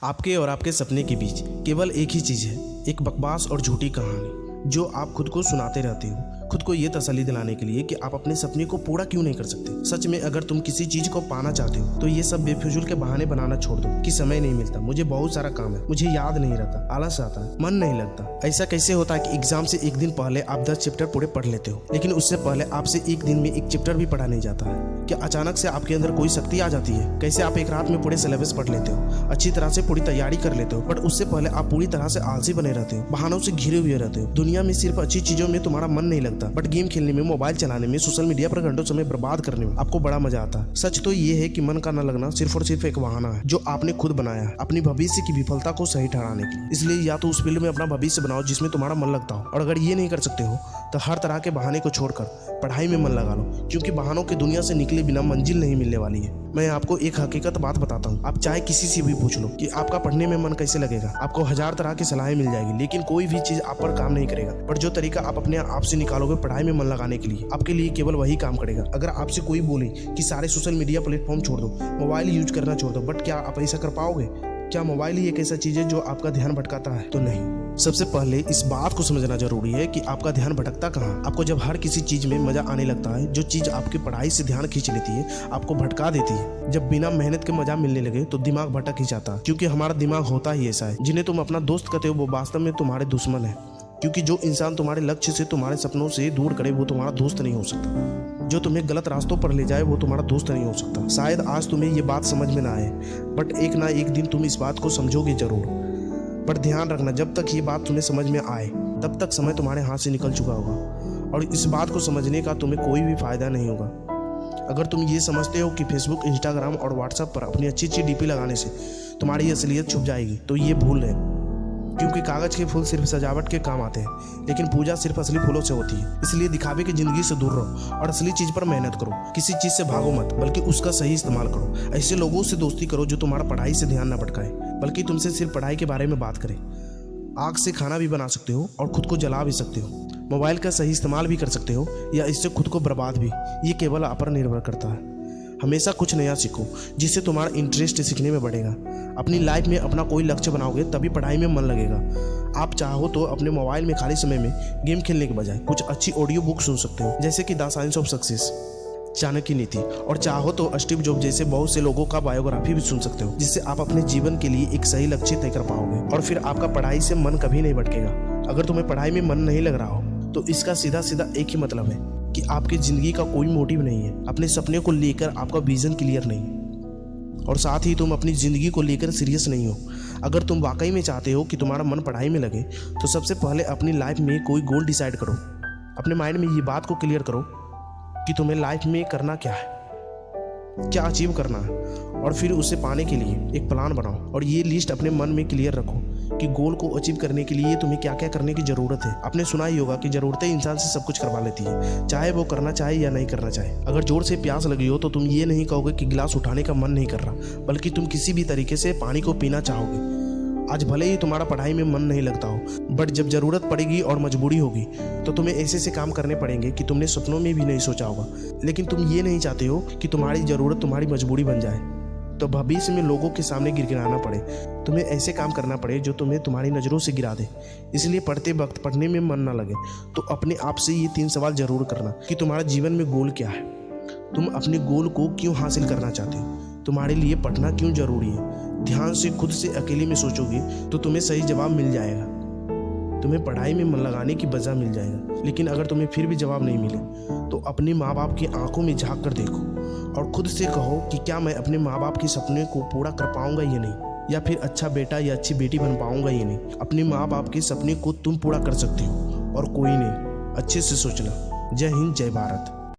आपके और आपके सपने के बीच केवल एक ही चीज़ है, एक बकवास और झूठी कहानी जो आप खुद को सुनाते रहते हो, खुद को ये तसल्ली दिलाने के लिए कि आप अपने सपने को पूरा क्यों नहीं कर सकते। सच में अगर तुम किसी चीज को पाना चाहते हो तो ये सब बेफिजूल के बहाने बनाना छोड़ दो कि समय नहीं मिलता, मुझे बहुत सारा काम है, मुझे याद नहीं रहता, आलस आता है, मन नहीं लगता। ऐसा कैसे होता है कि एग्जाम से एक दिन पहले आप 10 चैप्टर पूरे पढ़ लेते हो, लेकिन उससे पहले आपसे एक दिन में एक चैप्टर भी पढ़ा नहीं जाता है। क्या अचानक से आपके अंदर कोई शक्ति आ जाती है? कैसे आप एक रात में पूरे सिलेबस पढ़ लेते हो, अच्छी तरह से पूरी तैयारी कर लेते हो, बट उससे पहले आप पूरी तरह से आलसी बने रहते हो, बहानों से घिरे हुए रहते हो। दुनिया में सिर्फ अच्छी चीजों में तुम्हारा मन नहीं लगता, बट गेम खेलने में, मोबाइल चलाने में, सोशल मीडिया पर घंटों समय बर्बाद करने में आपको बड़ा मजा आता है। सच तो ये है कि मन का न लगना सिर्फ और सिर्फ एक बहाना है जो आपने खुद बनाया है अपनी भविष्य की विफलता को सही ठहराने के लिए। इसलिए या तो उस फील्ड में अपना भविष्य बनाओ जिसमें तुम्हारा मन लगता हो, और अगर ये नहीं कर सकते हो तो हर तरह के बहाने को छोड़कर पढ़ाई में मन लगा लो, क्योंकि बहानों की दुनिया से निकले बिना मंजिल नहीं मिलने वाली है। मैं आपको एक हकीकत बात बताता हूँ, आप चाहे किसी से भी पूछ लो कि आपका पढ़ने में मन कैसे लगेगा, आपको 1000 तरह की सलाहें मिल जाएगी, लेकिन कोई भी चीज आप पर काम नहीं करेगा। पर जो तरीका आप अपने आप से निकालोगे पढ़ाई में मन लगाने के लिए, आपके लिए केवल वही काम करेगा। अगर आपसे कोई बोले कि सारे सोशल मीडिया प्लेटफॉर्म छोड़ दो, मोबाइल यूज करना छोड़ दो, बट क्या आप ऐसा कर पाओगे? क्या मोबाइल ही एक ऐसा चीज है जो आपका ध्यान भटकाता है? तो नहीं। सबसे पहले इस बात को समझना जरूरी है कि आपका ध्यान भटकता कहाँ। आपको जब हर किसी चीज में मजा आने लगता है, जो चीज आपकी पढ़ाई से ध्यान खींच लेती है, आपको भटका देती है। जब बिना मेहनत के मजा मिलने लगे तो दिमाग भटक ही जाता है, क्योंकि हमारा दिमाग होता ही ऐसा है। जिन्हें तुम अपना दोस्त कहते हो वो वास्तव में तुम्हारे दुश्मन है, क्योंकि जो इंसान तुम्हारे लक्ष्य से, तुम्हारे सपनों से दूर करे वो तुम्हारा दोस्त नहीं हो सकता। जो तुम्हें गलत रास्तों पर ले जाए वो तुम्हारा दोस्त नहीं हो सकता। शायद आज तुम्हें ये बात समझ में ना आए, बट एक ना एक दिन तुम इस बात को समझोगे जरूर। पर ध्यान रखना, जब तक ये बात तुम्हें समझ में आए तब तक समय तुम्हारे हाथ से निकल चुका होगा, और इस बात को समझने का तुम्हें कोई भी फायदा नहीं होगा। अगर तुम ये समझते हो कि फेसबुक, इंस्टाग्राम और व्हाट्सएप पर अपनी अच्छी अच्छी डीपी लगाने से तुम्हारी असलियत छुप जाएगी तो ये भूल है, क्योंकि कागज के फूल सिर्फ सजावट के काम आते हैं, लेकिन पूजा सिर्फ असली फूलों से होती है। इसलिए दिखावे की जिंदगी से दूर रहो और असली चीज पर मेहनत करो। किसी चीज से भागो मत, बल्कि उसका सही इस्तेमाल करो। ऐसे लोगों से दोस्ती करो जो तुम्हारा पढ़ाई से ध्यान न भटकाए, बल्कि तुमसे सिर्फ पढ़ाई के बारे में बात करें। आग से खाना भी बना सकते हो और खुद को जला भी सकते हो। मोबाइल का सही इस्तेमाल भी कर सकते हो या इससे खुद को बर्बाद भी। ये केवल आप पर निर्भर करता है। हमेशा कुछ नया सीखो जिससे तुम्हारा इंटरेस्ट सीखने में बढ़ेगा। अपनी लाइफ में अपना कोई लक्ष्य बनाओगे तभी पढ़ाई में मन लगेगा। आप चाहो तो अपने मोबाइल में खाली समय में गेम खेलने के बजाय कुछ अच्छी ऑडियो बुक सुन सकते हो, जैसे कि the science of success, Chanakya नीति, और चाहो तो स्टीव जॉब जैसे बहुत से लोगों का बायोग्राफी भी सुन सकते हो, जिससे आप अपने जीवन के लिए एक सही लक्ष्य तय कर पाओगे और फिर आपका पढ़ाई से मन कभी नहीं भटकेगा। अगर तुम्हें पढ़ाई में मन नहीं लग रहा हो तो इसका सीधा सीधा एक ही मतलब है कि आपकी जिंदगी का कोई मोटिव नहीं है, अपने सपने को लेकर आपका विजन क्लियर नहीं है, और साथ ही तुम अपनी जिंदगी को लेकर सीरियस नहीं हो। अगर तुम वाकई में चाहते हो कि तुम्हारा मन पढ़ाई में लगे तो सबसे पहले अपनी लाइफ में कोई गोल डिसाइड करो। अपने माइंड में ये बात को क्लियर करो कि तुम्हें लाइफ में करना क्या है, क्या अचीव करना है, और फिर उसे पाने के लिए एक प्लान बनाओ। और ये लिस्ट अपने मन में क्लियर रखो कि गोल को अचीव करने के लिए तुम्हें क्या क्या करने की जरूरत है। आपने सुना ही होगा कि जरूरतें इंसान से सब कुछ करवा लेती है, चाहे वो करना चाहे या नहीं करना चाहे। अगर जोर से प्यास लगी हो तो तुम ये नहीं कहोगे कि गिलास उठाने का मन नहीं कर रहा, बल्कि तुम किसी भी तरीके से पानी को पीना चाहोगे। आज भले ही तुम्हारा पढ़ाई में मन नहीं लगता हो, बट जब जरूरत पड़ेगी और मजबूरी होगी तो तुम्हें ऐसे से काम करने पड़ेंगे कि तुमने सपनों में भी नहीं सोचा होगा। लेकिन तुम ये नहीं चाहते हो कि तुम्हारी जरूरत तुम्हारी मजबूरी बन जाए, तो भविष्य में लोगों के सामने गिड़गिड़ाना पड़े। तुम्हें ऐसे काम करना पड़े जो तुम्हें तुम्हारी नज़रों से गिरा दे। इसलिए पढ़ते वक्त पढ़ने में मन ना लगे तो अपने आप से ये 3 सवाल जरूर करना कि तुम्हारा जीवन में गोल क्या है, तुम अपने गोल को क्यों हासिल करना चाहते हो, तुम्हारे लिए पढ़ना क्यों जरूरी है। ध्यान से खुद से अकेले में सोचोगे तो तुम्हें सही जवाब मिल जाएगा, तुम्हें पढ़ाई में मन लगाने की वजह मिल जाएगा। लेकिन अगर तुम्हें फिर भी जवाब नहीं मिले तो अपने माँ बाप की आंखों में झांक कर देखो और खुद से कहो कि क्या मैं अपने माँ बाप के सपने को पूरा कर पाऊंगा या नहीं, या फिर अच्छा बेटा या अच्छी बेटी बन पाऊंगा या नहीं। अपने माँ बाप के सपने को तुम पूरा कर सकते हो और कोई नहीं। अच्छे से सोचना। जय हिंद, जय भारत।